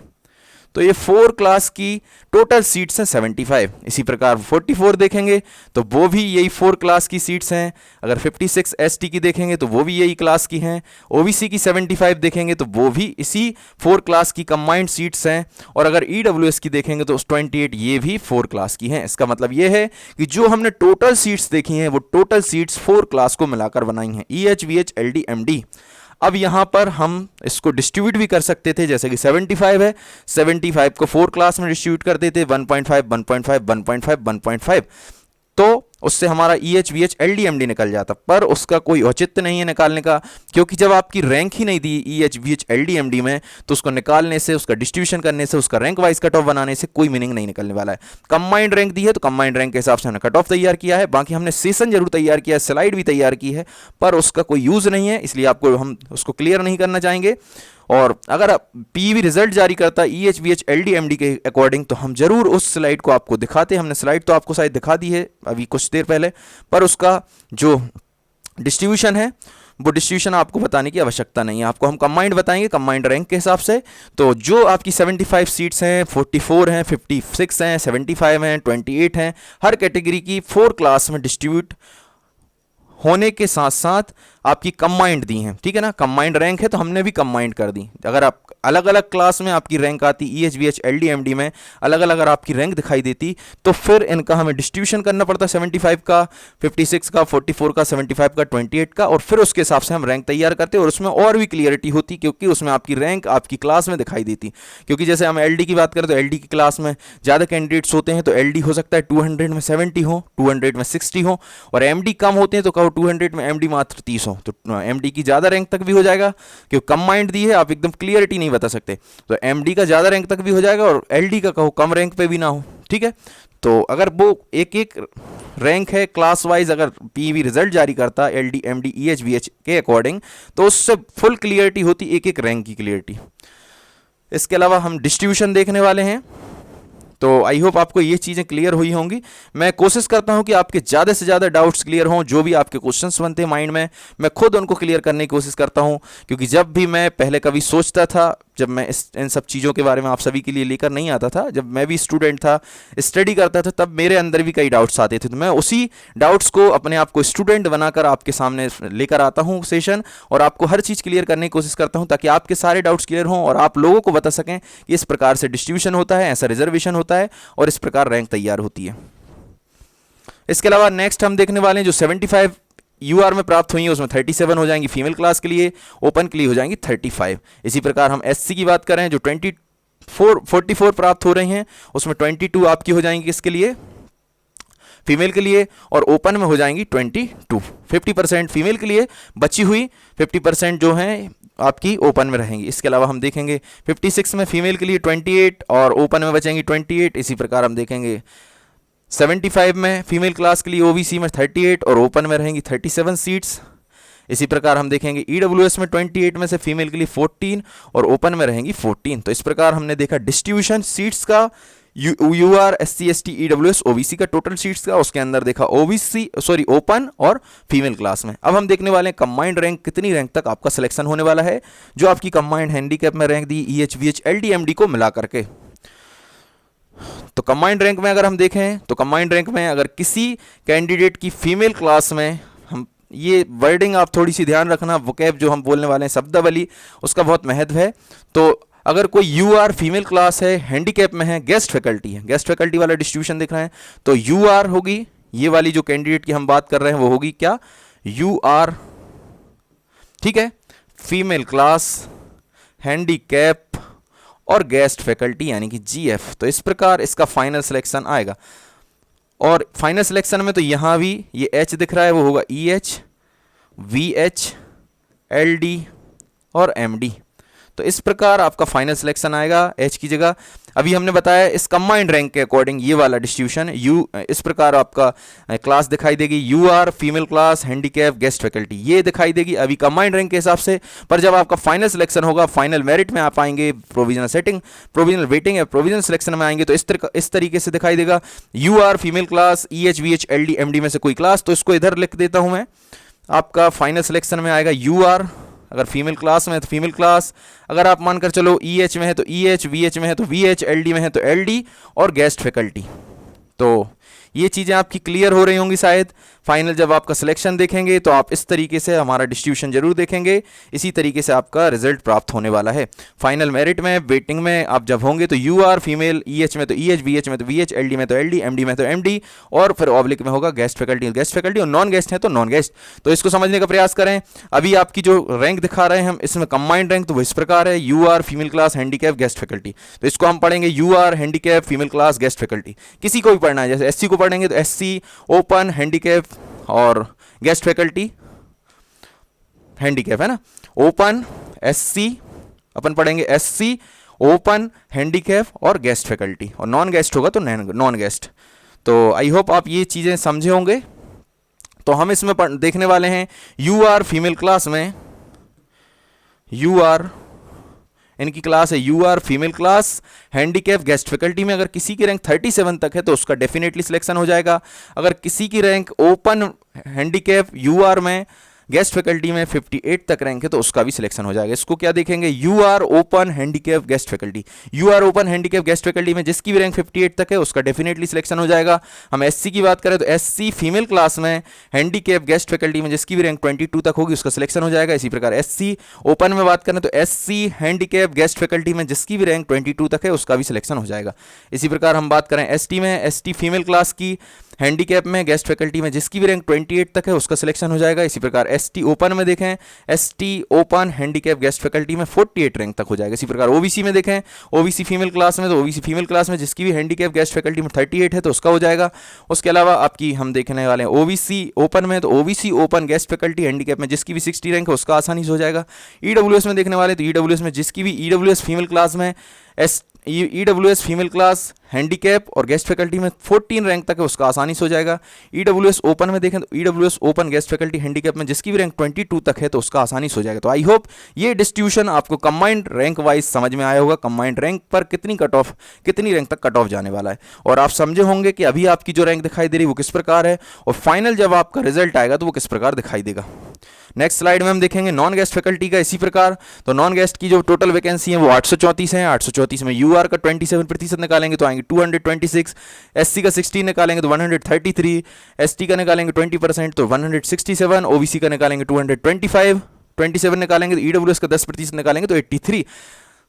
तो ये 4 क्लास की टोटल सीट्स हैं 75। इसी प्रकार 44 देखेंगे तो वो भी यही 4 क्लास की सीट्स हैं। अगर 56 एसटी की देखेंगे तो वो भी यही क्लास की हैं। ओबीसी की 75 देखेंगे तो वो भी इसी 4 क्लास की कंबाइंड सीट्स हैं। और अगर ईडब्ल्यूएस की देखेंगे तो 28 ये भी 4 क्लास की हैं। इसका मतलब ये है कि जो हमने टोटल सीट्स देखी हैं वो टोटल सीट्स 4 क्लास को मिलाकर बनाई हैं, E H V H L D M D. अब यहाँ पर हम इसको डिस्ट्रीब्यूट भी कर सकते थे, जैसे कि 75 है, 75 को 4 क्लास में डिस्ट्रीब्यूट कर देते 1.5 1.5 1.5 1.5, तो उससे हमारा E H V H L D M D निकल जाता। पर उसका कोई औचित्य नहीं है निकालने का, क्योंकि जब आपकी रैंक ही नहीं दी E H V H L D M D में तो उसको निकालने से, उसका डिस्ट्रीब्यूशन करने से, उसका रैंक वाइज कट ऑफ बनाने से कोई मीनिंग नहीं निकलने वाला है। कंबाइंड रैंक दी है तो कंबाइंड रैंक के हिसाब से हमने कट ऑफ तैयार किया है। बाकी हमने सेशन जरूर तैयार किया है, स्लाइड भी तैयार की है, पर उसका कोई यूज़ नहीं है, इसलिए आपको हम उसको क्लियर नहीं करना चाहेंगे। और अगर पीवी रिजल्ट जारी करता है E H V H L D M D के अकॉर्डिंग तो हम जरूर उस स्लाइड को आपको दिखाते। हमने स्लाइड तो आपको शायद दिखा दी है अभी कुछ देर पहले, पर उसका जो डिस्ट्रीब्यूशन है वो डिस्ट्रीब्यूशन आपको बताने की आवश्यकता नहीं है। आपको हम कंबाइंड बताएंगे कंबाइंड रैंक के हिसाब से। तो जो आपकी 75 सीट्स हैं, 44 हैं, 56 हैं, 75 हैं, 28 हैं, हर कैटेगरी की 4 क्लास में डिस्ट्रीब्यूट होने के साथ साथ आपकी कंबाइंड दी हैं। ठीक है ना, कंबाइंड रैंक है तो हमने भी कंबाइंड कर दी। अगर आप अलग अलग क्लास में आपकी रैंक आती, E H V H L D M D में अलग अलग अगर आपकी रैंक दिखाई देती तो फिर इनका हमें डिस्ट्रीब्यूशन करना पड़ता 75 का, 56 का, 44 का, 75 का, 28 का, और फिर उसके हिसाब से हम रैंक तैयार करते और उसमें और भी क्लियरिटी होती, क्योंकि उसमें आपकी रैंक आपकी क्लास में दिखाई देती। क्योंकि जैसे हम एल डी की बात करें तो एल डी की क्लास में ज़्यादा कैंडिडेट्स होते हैं तो एल डी हो सकता है 200 में 70 हो, 200 में 60 हो, और एम डी कम होते हैं तो कहो 200 में एम डी मात्र 30 हो, तो एम डी की ज़्यादा रैंक तक भी हो जाएगा। क्योंकि कंबाइंड दी है आप एकदम क्लियरिटी नहीं बता सकते, तो एमडी का ज़्यादा रैंक तक भी हो जाएगा और एलडी का कहो कम रैंक पे भी ना हो। ठीक है, तो अगर वो एक एक रैंक है क्लास वाइज, अगर पीवी रिजल्ट जारी करता एलडी एमडी ईएच वीएच के अकॉर्डिंग तो उससे फुल क्लियरिटी होती, एक एक रैंक की क्लियरिटी। इसके अलावा हम डिस्ट्रीब्यूशन देखने वाले हैं, तो आई होप आपको ये चीज़ें क्लियर हुई होंगी। मैं कोशिश करता हूँ कि आपके ज़्यादा से ज़्यादा डाउट्स क्लियर हों, जो भी आपके क्वेश्चंस बनते हैं माइंड में मैं खुद उनको क्लियर करने की कोशिश करता हूँ। क्योंकि जब भी मैं पहले कभी सोचता था, जब मैं इन सब चीज़ों के बारे में आप सभी के लिए लेकर नहीं आता था, जब मैं भी स्टूडेंट था, स्टडी करता था, तब मेरे अंदर भी कई डाउट्स आते थे, तो मैं उसी डाउट्स को अपने आप को स्टूडेंट बनाकर आपके सामने लेकर आता हूँ सेशन, और आपको हर चीज़ क्लियर करने की कोशिश करता हूँ ताकि आपके सारे डाउट्स क्लियर हों और आप लोगों को बता सकें कि इस प्रकार से डिस्ट्रीब्यूशन होता है, ऐसा रिजर्वेशन होता है और इस प्रकार रैंक तैयार होती है। इसके अलावा नेक्स्ट हम देखने वाले हैं जो 75 यूआर में प्राप्त हुई है उसमें 37 हो जाएंगी फीमेल क्लास के लिए, ओपन के लिए हो जाएंगी 35। इसी प्रकार हम एससी की बात करें जो 44 प्राप्त हो रही हैं उसमें 22 आपकी हो जाएंगी इसके लिए फीमेल के लिए, और ओपन में हो जाएंगी 22। 50% फीमेल के लिए बची हुई 50% जो हैं आपकी ओपन में रहेंगी। इसके अलावा हम देखेंगे 56 में फीमेल के लिए 28 और ओपन में बचेंगी 28। इसी प्रकार हम देखेंगे 75 में फीमेल क्लास के लिए ओबीसी में 38 और ओपन में रहेंगी 37 सीट्स। इसी प्रकार हम देखेंगे ईडब्ल्यूएस में 28 में से फीमेल के लिए 14 और ओपन में रहेंगी 14। तो इस प्रकार हमने देखा डिस्ट्रीब्यूशन सीट्स का UR SC ST EWS OBC का टोटल सीट्स का, उसके अंदर देखा ओपन और फीमेल क्लास में। अब हम देखने वाले हैं कंबाइंड रैंक कितनी रैंक तक आपका सिलेक्शन होने वाला है, जो आपकी कंबाइंड हैंडीकैप में रैंक दी ईएच वीएच एलडी एमडी को मिला करके। तो कंबाइंड रैंक में अगर हम देखें तो कंबाइंड रैंक में अगर किसी कैंडिडेट की फीमेल क्लास में, हम ये वर्डिंग आप थोड़ी सी ध्यान रखना, वोकैब जो हम बोलने वाले हैं शब्दावली उसका बहुत महत्व है। तो अगर कोई यूआर फीमेल क्लास है, हैंडीकैप में है, गेस्ट फैकल्टी है, गेस्ट फैकल्टी वाला डिस्ट्रीब्यूशन दिख रहा है, तो यूआर होगी, ये वाली जो कैंडिडेट की हम बात कर रहे हैं वो होगी क्या, यूआर, ठीक है, फीमेल क्लास, हैंडीकैप और गेस्ट फैकल्टी यानी कि जीएफ। तो इस प्रकार इसका फाइनल सिलेक्शन आएगा। और फाइनल सिलेक्शन में तो यहाँ भी ये एच दिख रहा है, वो होगा ईएच वीएच एलडी और एमडी। तो इस प्रकार आपका फाइनल सिलेक्शन आएगा एच की जगह। अभी हमने बताया इस कंबाइंड रैंक के अकॉर्डिंग ये वाला डिस्ट्रीब्यूशन इस प्रकार आपका क्लास दिखाई देगी, UR female class, handicap, guest faculty, ये दिखाई देगी अभी कंबाइंड रैंक के हिसाब से। पर जब आपका फाइनल सिलेक्शन होगा, फाइनल मेरिट में आप आएंगे, प्रोविजनल सेटिंग, प्रोविजनल वेटिंग या प्रोविजनल सिलेक्शन में आएंगे, तो इस तरीके से दिखाई देगा UR female class, EH VH LD MD में से कोई क्लास। तो इसको इधर लिख देता हूं मैं, आपका फाइनल सिलेक्शन में आएगा यूआर, अगर फीमेल क्लास में है तो फीमेल क्लास, अगर आप मानकर चलो ईएच में है तो ईएच, वीएच में है तो वीएच, एलडी में है तो एलडी और गेस्ट फैकल्टी। तो ये चीज़ें आपकी क्लियर हो रही होंगी शायद। फाइनल जब आपका सिलेक्शन देखेंगे तो आप इस तरीके से हमारा डिस्ट्रीब्यूशन जरूर देखेंगे, इसी तरीके से आपका रिजल्ट प्राप्त होने वाला है। फाइनल मेरिट में, वेटिंग में आप जब होंगे तो यूआर फीमेल, ईएच में तो ईएच, वीएच में तो वीएच, एलडी में तो एलडी, एमडी में तो एमडी और फिर ऑब्लिक में होगा गेस्ट फैकल्टी और नॉन गेस्ट है तो नॉन गेस्ट। तो इसको समझने का प्रयास करें। अभी आपकी जो रैंक दिखा रहे हैं हम, इसमें कंबाइंड रैंक तो वो इस प्रकार है, UR female class, handicap, guest faculty. तो इसको हम पढ़ेंगे UR handicap female class guest faculty. किसी को भी पढ़ना है, जैसे एससी को पढ़ेंगे तो एससी ओपन हैंडीकैप और गेस्ट फैकल्टी, हैंडीकैप है ना, ओपन एससी, अपन पढ़ेंगे एससी ओपन हैंडीकैप और गेस्ट फैकल्टी, और नॉन गेस्ट होगा तो नॉन गेस्ट। तो आई होप आप ये चीज़ें समझे होंगे। तो हम इसमें देखने वाले हैं यूआर फीमेल क्लास में, यूआर इनकी क्लास है UR female class, handicap, guest faculty में अगर किसी की रैंक 37 तक है तो उसका डेफिनेटली सिलेक्शन हो जाएगा। अगर किसी की रैंक ओपन हैंडीकैप यूआर में, गेस्ट फैकल्टी में 58 तक रैंक है तो उसका भी सिलेक्शन हो जाएगा। इसको क्या देखेंगे, UR open handicap guest faculty, UR open handicap guest faculty में जिसकी भी रैंक 58 तक है उसका डेफिनेटली सिलेक्शन हो जाएगा। हम एससी की बात करें तो एससी फीमेल क्लास में, हैंडीकैप, गेस्ट फैकल्टी में जिसकी भी रैंक 22 तक होगी उसका सिलेक्शन हो जाएगा। इसी प्रकार एससी ओपन में बात करें तो एससी हैंडीकैप, गेस्ट फैकल्टी में जिसकी भी रैंक 22 तक है उसका भी सिलेक्शन हो जाएगा। इसी प्रकार हम बात करें एसटी में, एसटी फीमेल क्लास की, हैंडीकैप में, गेस्ट फैकल्टी में जिसकी भी रैंक 28 तक है उसका सिलेक्शन हो जाएगा। इसी प्रकार एसटी ओपन में देखें, ST open handicap guest faculty में 48 रैंक तक हो जाएगा। इसी प्रकार ओबीसी में देखें, ओबीसी फीमेल क्लास में, तो ओबीसी फीमेल क्लास में जिसकी भी हैंडीकैप गेस्ट फैकल्टी में 38 है तो उसका हो जाएगा। उसके अलावा आपकी हम देखने वाले हैं ओबीसी ओपन में, तो OBC open guest faculty handicap में जिसकी भी 60 रैंक है उसका आसानी से हो जाएगा। ईडब्ल्यूएस में देखने वाले तो ईडब्ल्यूएस में जिसकी भी ईडब्ल्यूएस फीमेल क्लास में, ईडब्ल्यूएस फीमेल क्लास, हैंडीकैप और गेस्ट फैकल्टी में 14 रैंक तक है उसका आसानी से हो जाएगा। ईडब्ल्यूएस ओपन में देखें तो EWS open guest faculty handicap में जिसकी भी रैंक 22 तक है तो उसका आसानी से हो जाएगा। तो आई होप ये डिस्ट्रीब्यूशन आपको कंबाइंड रैंक वाइज समझ में आया होगा, कंबाइंड रैंक पर कितनी रैंक तक कट ऑफ जाने वाला है, और आप समझे होंगे कि अभी आपकी जो रैंक दिखाई दे रही है वो किस प्रकार है, और फाइनल जब आपका रिजल्ट आएगा तो वो किस प्रकार दिखाई देगा। नेक्स्ट स्लाइड में हम देखेंगे नॉन गेस्ट फैकल्टी का। इसी प्रकार तो नॉन गेस्ट की जो टोटल वैकेंसी है वो 834 है। 834 में यूआर का 27% निकालेंगे तो आएंगे 226, एससी का 16 निकालेंगे तो 133, एसटी का निकालेंगे 20% तो 167, ओबीसी का निकालेंगे 225, 27 निकालेंगे तो ईडब्ल्यूएस का 10% निकालेंगे तो 83।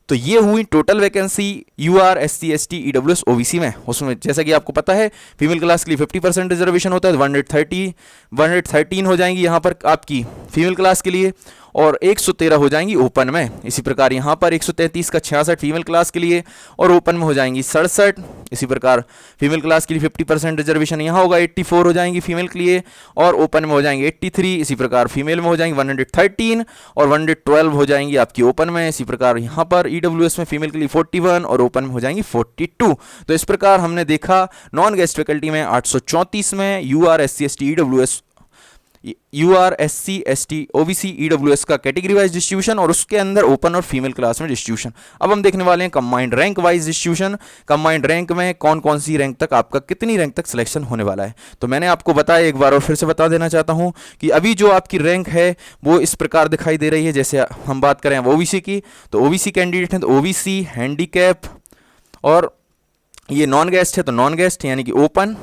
तो ये हुई total vacancy UR, SC, ST, EWS, OBC में। उसमें जैसा कि आपको पता है फीमेल क्लास के लिए 50% रिजर्वेशन होता है, 113 हो जाएंगी यहाँ पर आपकी फीमेल क्लास के लिए, और 113 हो जाएंगी ओपन में। इसी प्रकार यहाँ पर 133 का 66 फीमेल क्लास के लिए और ओपन में हो जाएंगी 67। इसी प्रकार फीमेल क्लास के लिए 50% रिजर्वेशन यहाँ होगा, 84 हो जाएंगी फीमेल के लिए, और ओपन में हो जाएंगी 83। इसी प्रकार फीमेल में हो जाएंगी 113 और 112 हो जाएंगी आपकी ओपन में। इसी प्रकार यहाँ पर ईडब्ल्यूएस में फीमेल के लिए 41 और ओपन में हो जाएंगी 42। तो इस प्रकार हमने देखा नॉन गेस्ट फैकल्टी में 834 में UR, SC, ST, EWS, UR SC ST OBC EWS का कैटेगरी वाइज डिस्ट्रीब्यूशन और उसके अंदर ओपन और फीमेल क्लास में डिस्ट्रीब्यूशन। अब हम देखने वाले हैं combined rank wise distribution. Combined rank में कौन कौन सी रैंक तक आपका कितनी रैंक तक सिलेक्शन होने वाला है। तो मैंने आपको बताया एक बार और फिर से बता देना चाहता हूं कि अभी जो आपकी रैंक है वो इस प्रकार दिखाई दे रही है। जैसे हम बात करें OBC की, तो OBC कैंडिडेट हैं तो OBC, हैंडीकैप, और ये नॉन गेस्ट है तो नॉन गेस्ट यानी कि ओपन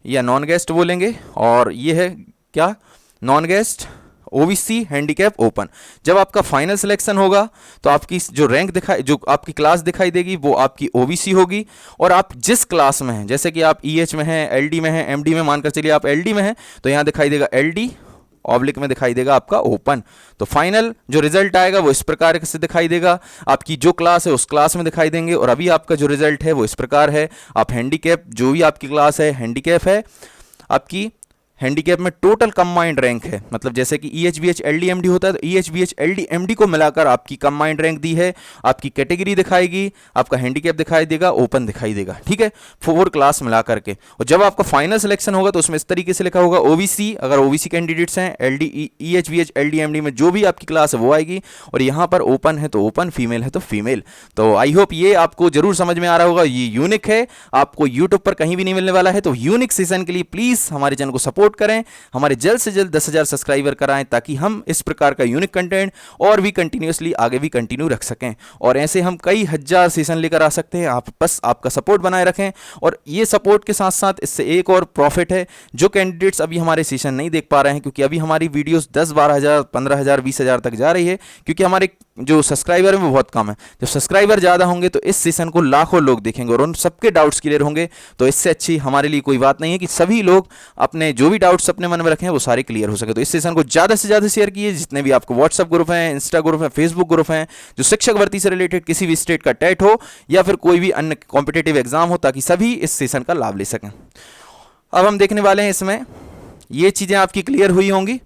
या नॉन गेस्ट बोलेंगे, और ये है क्या, non guest, OBC, handicap, open. जब आपका फाइनल सिलेक्शन होगा तो आपकी जो रैंक दिखाई, जो आपकी क्लास दिखाई देगी वो आपकी OBC होगी, और आप जिस क्लास में हैं, जैसे कि आप EH में हैं, LD में हैं, MD में, मानकर चलिए आप LD में हैं तो यहाँ दिखाई देगा LD, ऑब्लिक में दिखाई देगा आपका ओपन। तो फाइनल जो रिजल्ट आएगा वो इस प्रकार से दिखाई देगा, आपकी जो क्लास है उस क्लास में दिखाई देंगे, और अभी आपका जो रिजल्ट है वो इस प्रकार है। आप हैंडीकैप, जो भी आपकी क्लास है हैंडीकैप है, आपकी हैंडीकैप में टोटल कंबाइंड रैंक है, मतलब जैसे कि EH BH LD MD होता है तो EH BH LD MD को मिलाकर आपकी कंबाइंड रैंक दी है। आपकी कैटेगरी दिखाएगी, आपका हैंडीकैप दिखाई देगा, ओपन दिखाई देगा, ठीक है, 4 क्लास मिला करके। और जब आपका फाइनल सिलेक्शन होगा तो उसमें इस तरीके से लिखा होगा OBC, अगर OBC कैंडिडेट्स हैं, LD EH BH LD MD में जो भी आपकी क्लास है वो आएगी, और यहाँ पर ओपन है तो ओपन, फीमेल है तो फीमेल। तो आई होप ये आपको जरूर समझ में आ रहा होगा। ये यूनिक है, आपको यूट्यूब पर कहीं भी नहीं मिलने वाला है। तो यूनिक सेशन के लिए प्लीज हमारे चैनल को सपोर्ट करें, हमारे जल्द से जल्द 10,000 सब्सक्राइबर कराएं, ताकि हम इस प्रकार का यूनिक कंटेंट और भी कंटिन्यूअसली आगे भी कंटिन्यू रख सकें, और ऐसे हम कई हजार सेशन लेकर आ सकते हैं। आप बस आपका सपोर्ट बनाए रखें, और ये सपोर्ट के साथ साथ इससे एक और प्रॉफिट है, जो कैंडिडेट्स अभी हमारे सेशन नहीं देख पा रहे हैं, क्योंकि अभी हमारी वीडियोस 10-12,000, 15,000, 20,000 तक जा रही है, क्योंकि हमारे जो सब्सक्राइबर है वो बहुत कम है। जब सब्सक्राइबर ज़्यादा होंगे तो इस सेशन को लाखों लोग देखेंगे और उन सबके डाउट्स क्लियर होंगे। तो इससे अच्छी हमारे लिए कोई बात नहीं है कि सभी लोग अपने जो भी डाउट्स अपने मन में रखें वो सारे क्लियर हो सके। तो इस सेशन को ज़्यादा से ज़्यादा शेयर कीजिए, जितने भी आपको व्हाट्सअप ग्रुप हैं, इंस्टा ग्रुप हैं, फेसबुक ग्रुप हैं, जो शिक्षक भर्ती से रिलेटेड किसी भी स्टेट का टेट हो या फिर कोई भी अन्य कॉम्पिटेटिव एग्जाम हो, ताकि सभी इस सेशन का लाभ ले सकें। अब हम देखने वाले हैं इसमें, ये चीज़ें आपकी क्लियर हुई होंगी।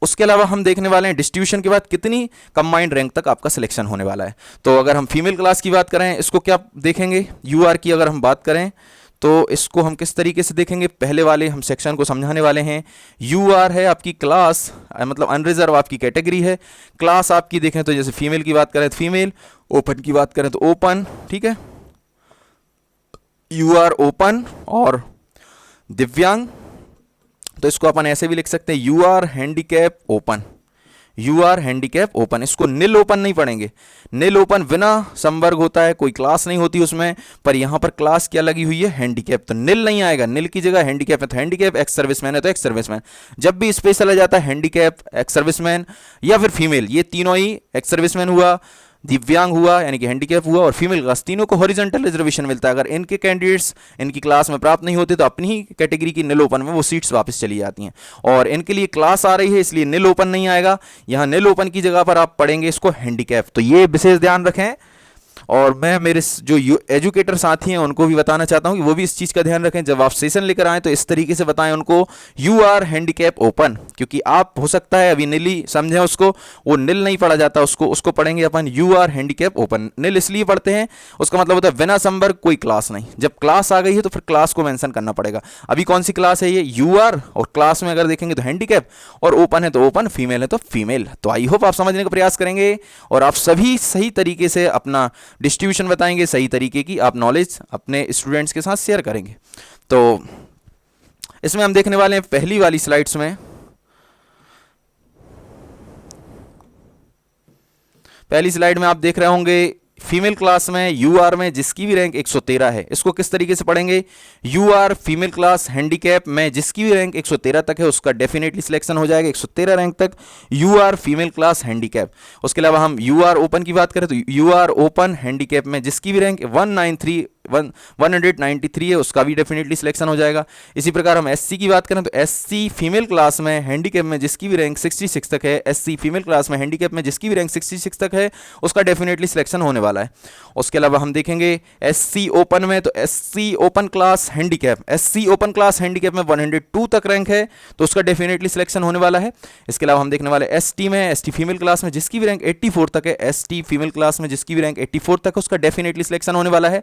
उसके अलावा हम देखने वाले हैं डिस्ट्रीब्यूशन के बाद कितनी कंबाइंड रैंक तक आपका सिलेक्शन होने वाला है। तो अगर हम फीमेल क्लास की बात करें, इसको क्या देखेंगे, UR की अगर हम बात करें तो इसको हम किस तरीके से देखेंगे, पहले वाले हम सेक्शन को समझाने वाले हैं। UR है आपकी क्लास, मतलब अनरिजर्व आपकी कैटेगरी है। क्लास आपकी देखें तो जैसे फीमेल की बात करें तो फीमेल, ओपन की बात करें तो ओपन, ठीक है, UR ओपन, और दिव्यांग तो इसको अपन ऐसे भी लिख सकते हैं UR handicap open, UR handicap open. इसको नील ओपन नहीं पढ़ेंगे, नील ओपन बिना संवर्ग होता है, कोई क्लास नहीं होती उसमें, पर यहां पर क्लास क्या लगी हुई है, हैंडीकैप, तो नील नहीं आएगा, नील की जगह हैंडीकैप है तो हैंडीकैप, एक्स सर्विसमैन है तो एक्स सर्विसमैन। जब भी स्पेशल आ जाता है हैंडीकैप, एक्स सर्विसमैन या फिर फीमेल, ये तीनों ही, एक्स सर्विसमैन हुआ, दिव्यांग हुआ यानी कि हैंडीकैप हुआ, और फीमेल क्लास, तीनों को हॉरिजॉन्टल रिजर्वेशन मिलता है। अगर इनके कैंडिडेट्स इनकी क्लास में प्राप्त नहीं होते तो अपनी ही कैटेगरी की नील ओपन में वो सीट्स वापस चली जाती हैं, और इनके लिए क्लास आ रही है इसलिए नील ओपन नहीं आएगा। यहाँ नील ओपन की जगह पर आप पढ़ेंगे इसको हैंडीकैप। तो ये विशेष ध्यान रखें, और मैं मेरे जो एजुकेटर साथी हैं उनको भी बताना चाहता हूं कि वो भी इस चीज़ का ध्यान रखें, जब आप सेशन लेकर आएँ तो इस तरीके से बताएं उनको UR हैंडीकैप ओपन, क्योंकि आप हो सकता है अभी नीली समझें उसको, वो नील नहीं पढ़ा जाता, उसको पढ़ेंगे अपन UR हैंडीकैप ओपन। नील इसलिए पढ़ते हैं, उसका मतलब होता है बिना संवर्ग कोई क्लास नहीं। जब क्लास आ गई है तो फिर क्लास को मेंशन करना पड़ेगा। अभी कौन सी क्लास है ये, UR, और क्लास में अगर देखेंगे तो हैंडीकैप, और ओपन है तो ओपन, फीमेल है तो फीमेल। तो आई होप आप समझने का प्रयास करेंगे और आप सभी सही तरीके से अपना डिस्ट्रीब्यूशन बताएंगे, सही तरीके की आप नॉलेज अपने स्टूडेंट्स के साथ शेयर करेंगे। तो इसमें हम देखने वाले हैं पहली वाली स्लाइड्स में, पहली स्लाइड में आप देख रहे होंगे फीमेल क्लास में UR में जिसकी भी रैंक 113 है, इसको किस तरीके से पढ़ेंगे, UR फीमेल क्लास हैंडीकैप में जिसकी भी रैंक 113 तक है उसका डेफिनेटली सिलेक्शन हो जाएगा, 113 रैंक तक UR फीमेल क्लास हैंडीकैप। उसके अलावा हम UR ओपन की बात करें तो UR ओपन हैंडीकैप में जिसकी भी रैंक 193 है उसका भी डेफिनेटली सिलेक्शन हो जाएगा। इसी प्रकार हम SC की बात करें तो SC फीमेल क्लास में हैंडीकैप में जिसकी भी रैंक 66 तक है, SC फीमेल क्लास में हैंडीकैप में जिसकी भी रैंक 66 तक है उसका डेफिनेटली सिलेक्शन होने वाला है। उसके अलावा हम देखेंगे SC ओपन में, तो SC open class handicap, SC open class handicap में 102 तक रैंक है तो उसका डेफिनेटली सिलेक्शन होने वाला है। इसके अलावा हम देखने वाले ST में, ST फीमेल क्लास में जिसकी भी रैंक 84 तक है, ST फीमेल क्लास में जिसकी भी रैंक 84 तक है उसका डेफिनेटली सिलेक्शन होने वाला है।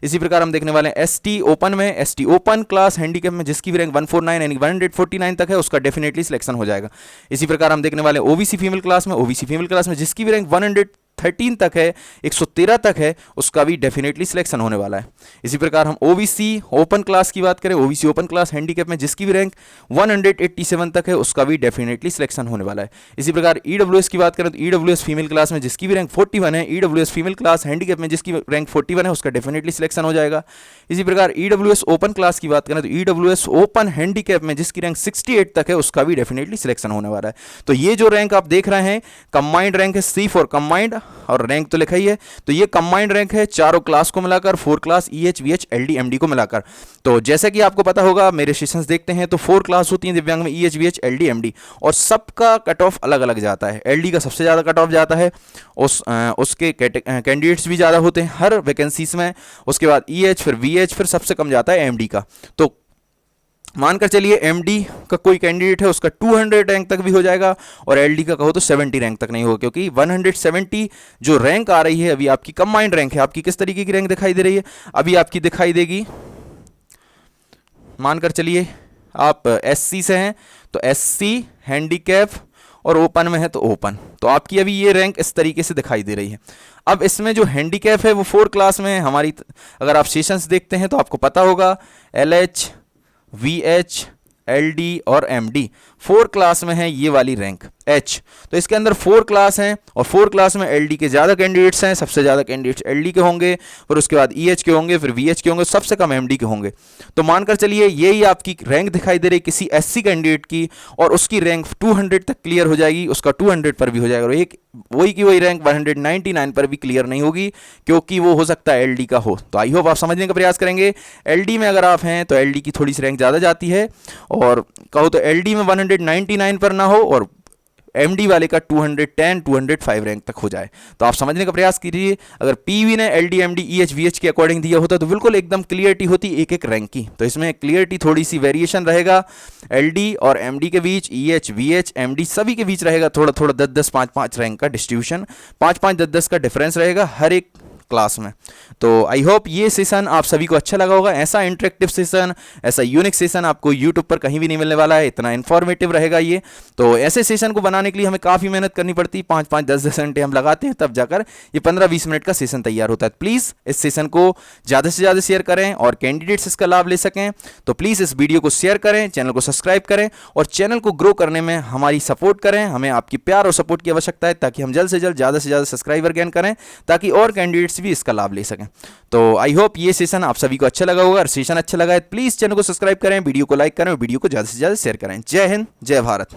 इसी प्रकार हम देखने वाले हैं एसटी ओपन में, एसटी ओपन क्लास हैंडीकैप में जिसकी भी रैंक 149 यानी 149 तक है उसका डेफिनेटली सिलेक्शन हो जाएगा। इसी प्रकार हम देखने वाले ओबीसी फीमेल क्लास में, ओबीसी फीमेल क्लास में जिसकी भी रैंक 113 तक है, 113 तक है, उसका भी डेफिनेटली सिलेक्शन होने वाला है। इसी प्रकार हम ओबीसी ओपन क्लास की बात करें, ओबीसी ओपन क्लास हैंडीकैप में जिसकी भी रैंक 187 तक है उसका भी डेफिनेटली सिलेक्शन होने वाला है। इसी प्रकार ईडब्ल्यूएस की बात करें तो ईडब्ल्यूएस फीमेल क्लास में जिसकी भी रैंक 41 है, ईडब्ल्यूएस फीमेल क्लास हैंडीकैप में जिसकी रैंक 41 है उसका डेफिनेटली सिलेक्शन हो जाएगा। इसी प्रकार ईडब्ल्यूएस ओपन क्लास की बात करें तो ईडब्ल्यूएस ओपन हैंडीकैप में जिसकी रैंक 68 तक है उसका भी डेफिनेटली सिलेक्शन होने वाला है। तो ये जो रैंक आप देख रहे हैं कंबाइंड रैंक है C4 कंबाइंड, और रैंक तो लिखा ही है, तो ये कंबाइंड रैंक है चारों क्लास को मिलाकर, 4 class EH VH LD MD को मिलाकर। तो जैसे कि आपको पता होगा मेरे सेशंस देखते हैं तो 4 क्लास होती हैं दिव्यांग में, EH VH LD MD, और सबका कट ऑफ अलग अलग जाता है। LD का सबसे ज़्यादा कट ऑफ जाता है, उसके कैंडिडेट्स भी ज़्यादा होते हैं हर वैकेंसीज में। उसके बाद EH फिर VH फिर सबसे कम जाता है MD का। तो मानकर चलिए MD का कोई कैंडिडेट है उसका 200 रैंक तक भी हो जाएगा और LD का कहो तो 70 रैंक तक नहीं होगा, क्योंकि 170 जो रैंक आ रही है अभी आपकी कंबाइंड रैंक है। आपकी किस तरीके की रैंक दिखाई दे रही है, अभी आपकी दिखाई देगी, मानकर चलिए आप SC से हैं तो SC हैंडीकैप और ओपन में है तो ओपन, तो आपकी अभी ये रैंक इस तरीके से दिखाई दे रही है। अब इसमें जो हैंडीकैप है वो 4 क्लास में है हमारी, अगर आप सेशंस देखते हैं तो आपको पता होगा LH VH LD और MD 4 क्लास में है ये वाली रैंक H। तो इसके अंदर 4 क्लास हैं और 4 क्लास में LD के ज़्यादा कैंडिडेट्स हैं, सबसे ज़्यादा कैंडिडेट्स LD के होंगे, फिर उसके बाद EH के होंगे, फिर VH के होंगे, सबसे कम MD के होंगे। तो मानकर चलिए यही आपकी रैंक दिखाई दे रही किसी SC कैंडिडेट की, और उसकी रैंक 200 तक क्लियर हो जाएगी, उसका 200 पर भी हो जाएगा, और एक वही की वही रैंक 199 पर भी क्लियर नहीं होगी, क्योंकि वो हो सकता है LD का हो। तो आई होप आप समझने का प्रयास करेंगे। LD में अगर आप हैं तो LD की थोड़ी सी रैंक ज़्यादा जाती है, और कहो तो LD में 199 पर ना हो और MD वाले का 210 205 रैंक तक हो जाए। तो आप समझने का प्रयास कीजिए। अगर PV ने LD MD EH VH के अकॉर्डिंग दिया होता तो बिल्कुल एकदम क्लियरिटी होती एक एक रैंक की, तो इसमें क्लियरिटी थोड़ी सी वेरिएशन रहेगा LD और MD के बीच, EH VH MD सभी के बीच रहेगा थोड़ा थोड़ा 10-10 5-5 रैंक का डिस्ट्रीब्यूशन, 5-5 10-10 का डिफरेंस रहेगा हर एक क्लास में। तो आई होप ये सेशन आप सभी को अच्छा लगा होगा। ऐसा इंटरेक्टिव सेशन, ऐसा यूनिक सेशन आपको यूट्यूब पर कहीं भी नहीं मिलने वाला है, इतना इन्फॉर्मेटिव रहेगा ये। तो ऐसे सेशन को बनाने के लिए हमें काफ़ी मेहनत करनी पड़ती है, 5-5 10-10 घंटे हम लगाते हैं, तब जाकर ये 15-20 मिनट का सेशन तैयार होता है। प्लीज़ इस सेशन को ज़्यादा से ज़्यादा शेयर करें और कैंडिडेट्स इसका लाभ ले सकें। तो प्लीज़ इस वीडियो को शेयर करें, चैनल को सब्सक्राइब करें और चैनल को ग्रो करने में हमारी सपोर्ट करें। हमें आपकी प्यार और सपोर्ट की आवश्यकता है ताकि हम जल्द से जल्द ज़्यादा से ज़्यादा सब्सक्राइबर गेन करें, ताकि और कैंडिडेट्स भी इसका लाभ ले सकें। तो आई होप ये सेशन आप सभी को अच्छा लगा होगा, और सेशन अच्छा लगा है प्लीज़ चैनल को सब्सक्राइब करें, वीडियो को लाइक करें और वीडियो को ज़्यादा से ज़्यादा शेयर करें। जय हिंद, जय भारत।